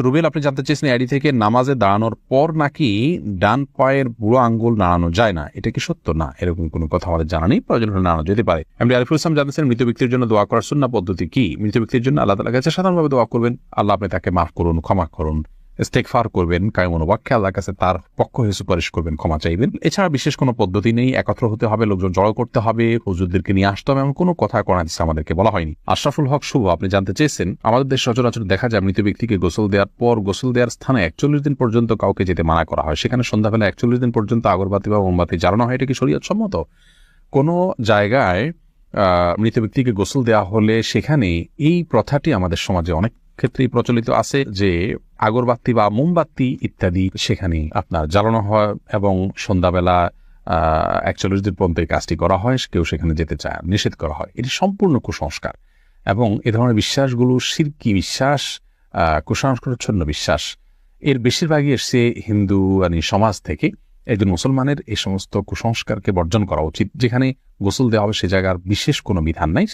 রুবেল, আপনি জানতে চেয়েছেন আইডি থেকে নামাজে দাঁড়ানোর পর নাকি ডান পায়ের বুড়ো আঙ্গুল নাড়ানো যায় না, এটা কি সত্য? না, এরকম কোনো কথা আমাদের জানা নেই, প্রয়োজন হলে নাড়ানো যেতে পারে। এমনি আরিফুল ইসলাম জানতেছেন মৃত ব্যক্তির জন্য দোয়া করার সুন্নাহ পদ্ধতি কি? মৃত ব্যক্তির জন্য আল্লাহ তাআলার কাছে সাধারণভাবে দোয়া করবেন, আল্লাহ আপনি তাকে মাফ করুন, ক্ষমা করুন, ইস্তেগফার করবেন, কায়মন ওয়াক্যে আল্লাহর কাছে তার পক্ষ হয়ে সুপারিশ করবেন, ক্ষমা চাইবেন। এছাড়া বিশেষ কোনো পদ্ধতি নেই। একত্র হতে হবে, লোকজন জড়ো করতে হবে, হুজুরদেরকে নিয়ে আসতে হবে, এমন কোনো কথা কোরআন হাদিসে আমাদেরকে বলা হয়নি। আশরাফুল হক শুভ, আপনি জানতে চেয়েছেন আমাদের দেশ সচরাচর দেখা যায় মৃত ব্যক্তিকে গোসল দেওয়ার পর গোসল দেওয়ার স্থানে 41 দিন পর্যন্ত কাউকে যেতে মানা করা হয়, সেখানে সন্ধ্যাবেলা 41 দিন পর্যন্ত আগরবাতি বা মোমবাতি জ্বালানো হয়, এটা কি শরীয়ত সম্মত? কোনো জায়গায় মৃত ব্যক্তিকে গোসল দেওয়া হলে সেখানে এই প্রথাটি আমাদের সমাজে অনেক ক্ষেত্রেই প্রচলিত আছে যে আগরবাতি বা মোমবাতি ইত্যাদি সেখানে আপনার জ্বালানো হয় এবং সন্ধ্যাবেলা 41 দিন পর্যন্ত এই কাজটি করা হয়, কেউ সেখানে যেতে চায়, নিষেধ করা হয়। এটি সম্পূর্ণ কুসংস্কার এবং এ ধরনের বিশ্বাসগুলো শিরকি বিশ্বাস, কুসংস্কারচ্ছন্ন বিশ্বাস। এর বেশিরভাগই এসছে হিন্দু সমাজ থেকে। একজন মুসলমানের এই সমস্ত কুসংস্কারকে বর্জন করা উচিত। যেখানে গোসল দেওয়া হবে সে জায়গার বিশেষ কোনো বিধান নাই।